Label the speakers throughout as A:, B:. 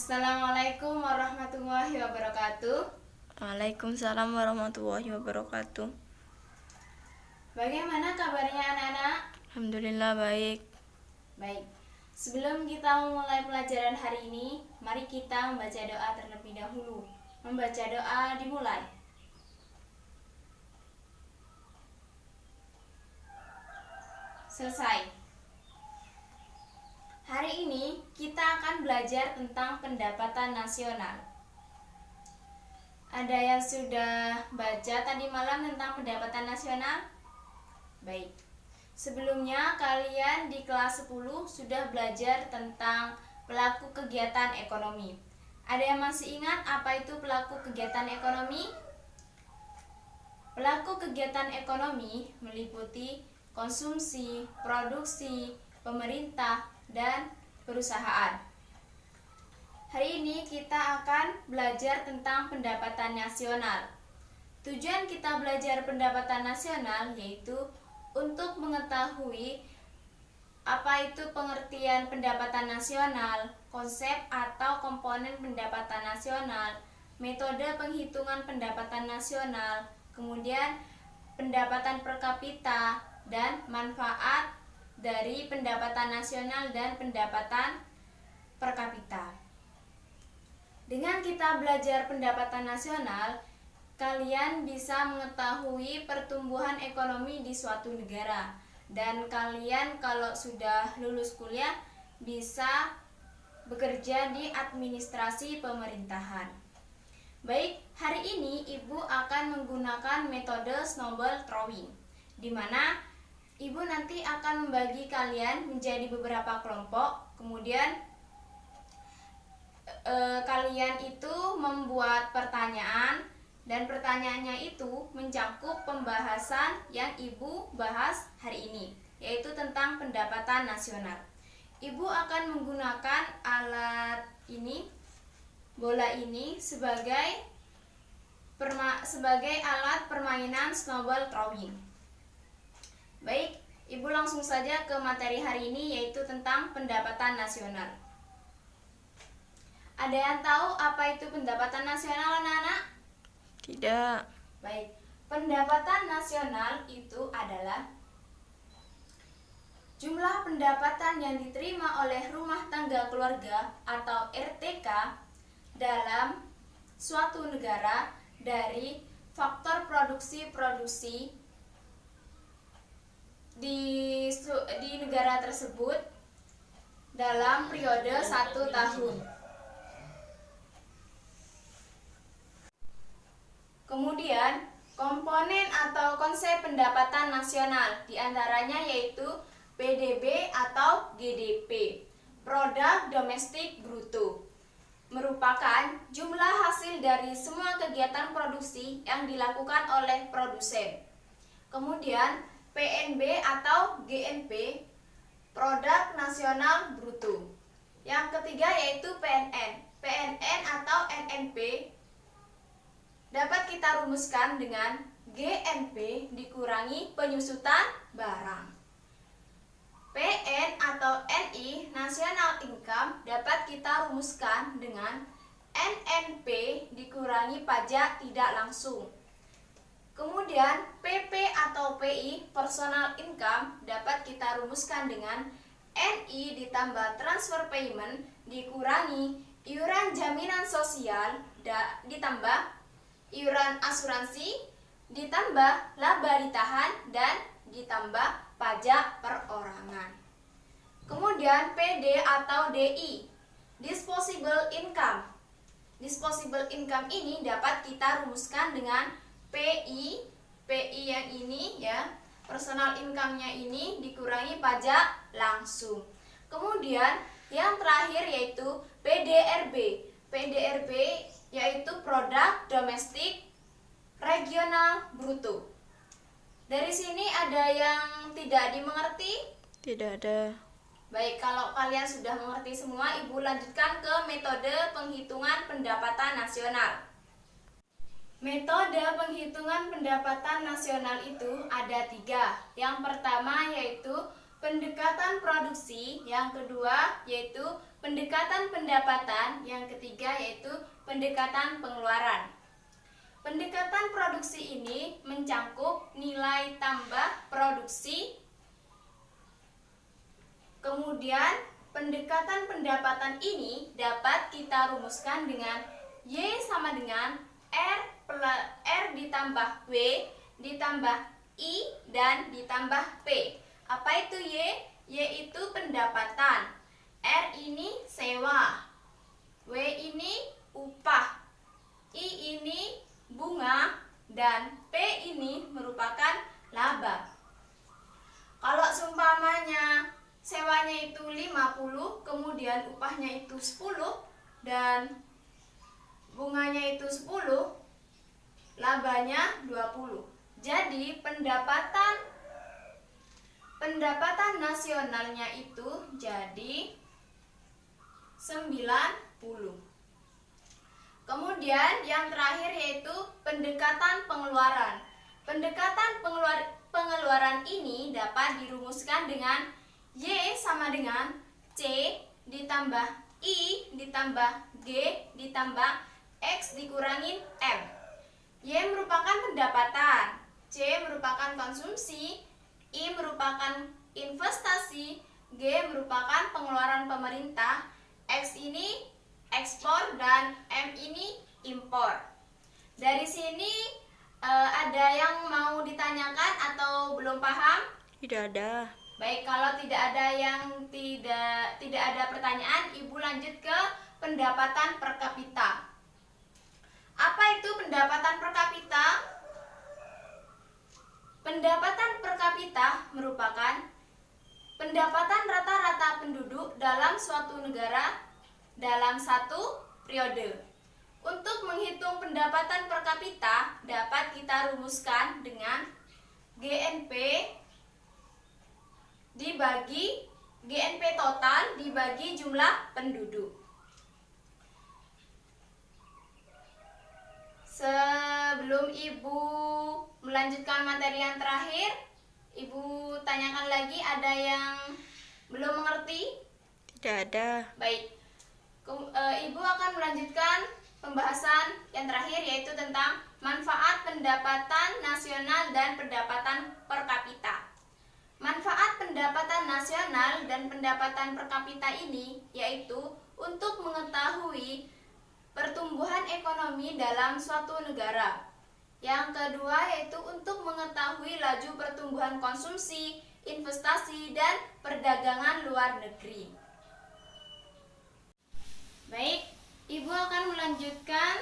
A: Assalamualaikum warahmatullahi wabarakatuh.
B: Waalaikumsalam warahmatullahi wabarakatuh.
A: Bagaimana kabarnya anak-anak?
B: Alhamdulillah baik.
A: Baik. Sebelum kita memulai pelajaran hari ini, mari kita membaca doa terlebih dahulu. Membaca doa dimulai. Selesai. Hari ini kita akan belajar tentang pendapatan nasional. Ada yang sudah baca tadi malam tentang pendapatan nasional? Baik. Sebelumnya kalian di kelas 10 sudah belajar tentang pelaku kegiatan ekonomi. Ada yang masih ingat apa itu pelaku kegiatan ekonomi? Pelaku kegiatan ekonomi meliputi konsumsi, produksi, pemerintah, dan perusahaan. Hari ini kita akan belajar tentang pendapatan nasional. Tujuan kita belajar pendapatan nasional yaitu untuk mengetahui apa itu pengertian pendapatan nasional, konsep atau komponen pendapatan nasional, metode penghitungan pendapatan nasional, kemudian pendapatan per kapita, dan manfaat dari pendapatan nasional dan pendapatan per kapita. Dengan kita belajar pendapatan nasional, kalian bisa mengetahui pertumbuhan ekonomi di suatu negara. Dan kalian kalau sudah lulus kuliah bisa bekerja di administrasi pemerintahan. Baik, hari ini Ibu akan menggunakan metode snowball throwing, di mana Ibu nanti akan membagi kalian menjadi beberapa kelompok, kemudian kalian itu membuat pertanyaan, dan pertanyaannya itu mencakup pembahasan yang Ibu bahas hari ini, yaitu tentang pendapatan nasional. Ibu akan menggunakan alat ini, bola ini, sebagai alat permainan snowball throwing. Baik, Ibu langsung saja ke materi hari ini, yaitu tentang pendapatan nasional. Ada yang tahu apa itu pendapatan nasional, anak-anak?
B: Tidak.
A: Baik, pendapatan nasional itu adalah jumlah pendapatan yang diterima oleh rumah tangga keluarga atau RTK dalam suatu negara dari faktor produksi di negara tersebut dalam periode 1 tahun. Kemudian, komponen atau konsep pendapatan nasional diantaranya yaitu PDB atau GDP, produk domestik bruto, merupakan jumlah hasil dari semua kegiatan produksi yang dilakukan oleh produsen. Kemudian, PNB atau GNP, produk nasional bruto. Yang ketiga yaitu PNN. PNN atau NNP dapat kita rumuskan dengan GNP dikurangi penyusutan barang. PN atau NI, National Income, dapat kita rumuskan dengan NNP dikurangi pajak tidak langsung. Kemudian PP atau PI, Personal Income, dapat kita rumuskan dengan NI ditambah transfer payment dikurangi iuran jaminan sosial ditambah iuran asuransi ditambah laba ditahan dan ditambah pajak perorangan. Kemudian PD atau DI, Disposable Income. Disposable Income ini dapat kita rumuskan dengan PI yang ini ya, personal income-nya ini dikurangi pajak langsung. Kemudian yang terakhir yaitu PDRB. PDRB yaitu produk domestik regional bruto. Dari sini ada yang tidak dimengerti?
B: Tidak ada.
A: Baik, kalau kalian sudah mengerti semua, Ibu lanjutkan ke metode penghitungan pendapatan nasional. Metode penghitungan pendapatan nasional itu ada 3. Yang pertama yaitu pendekatan produksi, yang kedua yaitu pendekatan pendapatan, yang ketiga yaitu pendekatan pengeluaran. Pendekatan produksi ini mencangkup nilai tambah produksi. Kemudian pendekatan pendapatan ini dapat kita rumuskan dengan Y sama dengan R ditambah W ditambah I dan ditambah P. Apa itu Y? Y itu pendapatan, R ini sewa, W ini upah, I ini bunga, dan P ini merupakan laba. Kalau seumpamanya sewanya itu 50, kemudian upahnya itu 10 dan bunganya itu 10, labanya 20. Jadi pendapatan nasionalnya itu jadi 90. Kemudian yang terakhir yaitu pendekatan pengeluaran. Pendekatan pengeluaran ini dapat dirumuskan dengan Y sama dengan C ditambah I ditambah G ditambah X dikurangin M. Y merupakan pendapatan, C merupakan konsumsi, I merupakan investasi, G merupakan pengeluaran pemerintah, X ini ekspor, dan M ini impor. Dari sini ada yang mau ditanyakan atau belum paham?
B: Tidak ada.
A: Baik, kalau tidak ada yang tidak ada pertanyaan, Ibu lanjut ke pendapatan per kapita. Apa itu pendapatan per kapita? Pendapatan per kapita merupakan pendapatan rata-rata penduduk dalam suatu negara dalam satu periode. Untuk menghitung pendapatan per kapita dapat kita rumuskan dengan GNP dibagi GNP total dibagi jumlah penduduk. Sebelum Ibu melanjutkan materi yang terakhir, Ibu tanyakan lagi, ada yang belum mengerti?
B: Tidak ada.
A: Baik. Ibu akan melanjutkan pembahasan yang terakhir, yaitu tentang manfaat pendapatan nasional dan pendapatan per kapita. Manfaat pendapatan nasional dan pendapatan per kapita ini yaitu untuk mengetahui pertumbuhan ekonomi dalam suatu negara. Yang kedua yaitu untuk mengetahui laju pertumbuhan konsumsi, investasi, dan perdagangan luar negeri. Baik, Ibu akan melanjutkan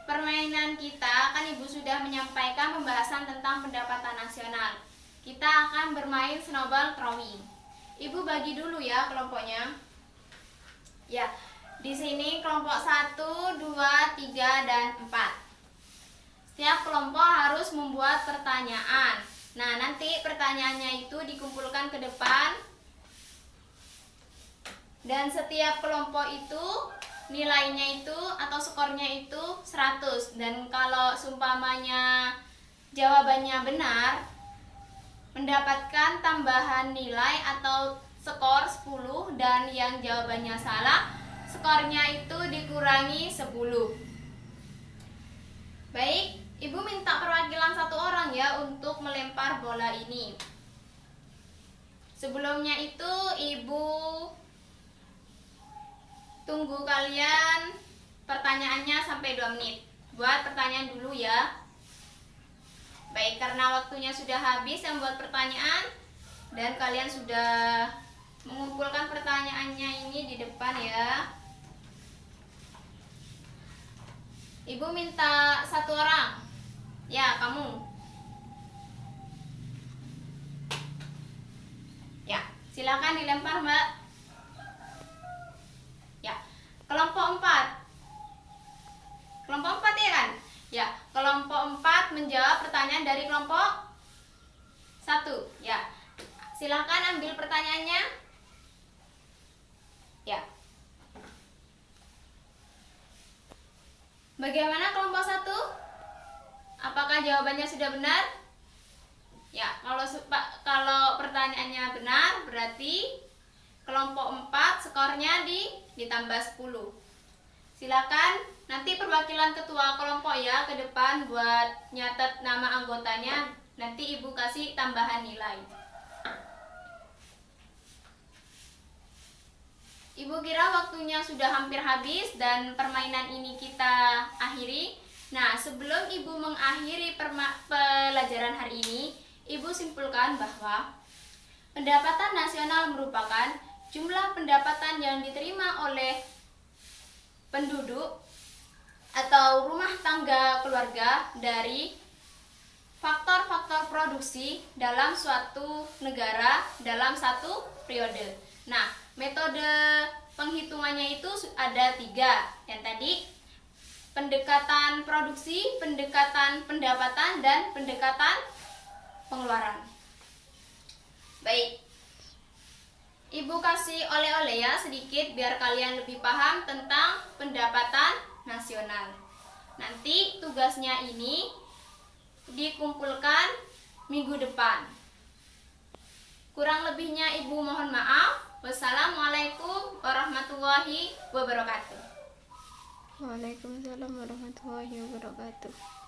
A: permainan kita. Kan Ibu sudah menyampaikan pembahasan tentang pendapatan nasional. Kita akan bermain snowball throwing. Ibu bagi dulu ya kelompoknya. Ya, di sini kelompok 1, 2, 3, dan 4. Setiap kelompok harus membuat pertanyaan. Nah, nanti pertanyaannya itu dikumpulkan ke depan. Dan setiap kelompok itu nilainya itu atau skornya itu 100. Dan kalau seumpamanya jawabannya benar, mendapatkan tambahan nilai atau skor 10, dan yang jawabannya salah, skornya itu dikurangi 10. Baik, Ibu minta perwakilan 1 orang ya untuk melempar bola ini. Sebelumnya itu Ibu tunggu kalian pertanyaannya sampai 2 menit. Buat pertanyaan dulu ya. Baik, karena waktunya sudah habis yang buat pertanyaan dan kalian sudah mengumpulkan pertanyaannya ini di depan ya. Ibu minta 1 orang. Ya, kamu. Ya, silakan dilempar, Mbak. Ya, kelompok 4. Kelompok 4 ya kan? Ya, kelompok 4 menjawab pertanyaan dari kelompok 1. Ya, silakan ambil pertanyaannya. Ya. Bagaimana kelompok 1? Apakah jawabannya sudah benar? Ya, kalau pertanyaannya benar berarti kelompok 4 skornya ditambah 10. Silakan nanti perwakilan ketua kelompok ya ke depan buat nyatet nama anggotanya, nanti Ibu kasih tambahan nilai. Ibu kira waktunya sudah hampir habis dan permainan ini kita akhiri. Nah, sebelum Ibu mengakhiri pelajaran hari ini, Ibu simpulkan bahwa pendapatan nasional merupakan jumlah pendapatan yang diterima oleh penduduk atau rumah tangga keluarga dari faktor-faktor produksi dalam suatu negara dalam satu periode. Nah, metode penghitungannya itu ada 3. Yang tadi, pendekatan produksi, pendekatan pendapatan, dan pendekatan pengeluaran. Baik, Ibu kasih oleh-oleh ya sedikit biar kalian lebih paham tentang pendapatan nasional. Nanti tugasnya ini dikumpulkan minggu depan. Kurang lebihnya Ibu mohon maaf. Wassalamualaikum warahmatullahi wabarakatuh.
B: Waalaikumsalam warahmatullahi wabarakatuh.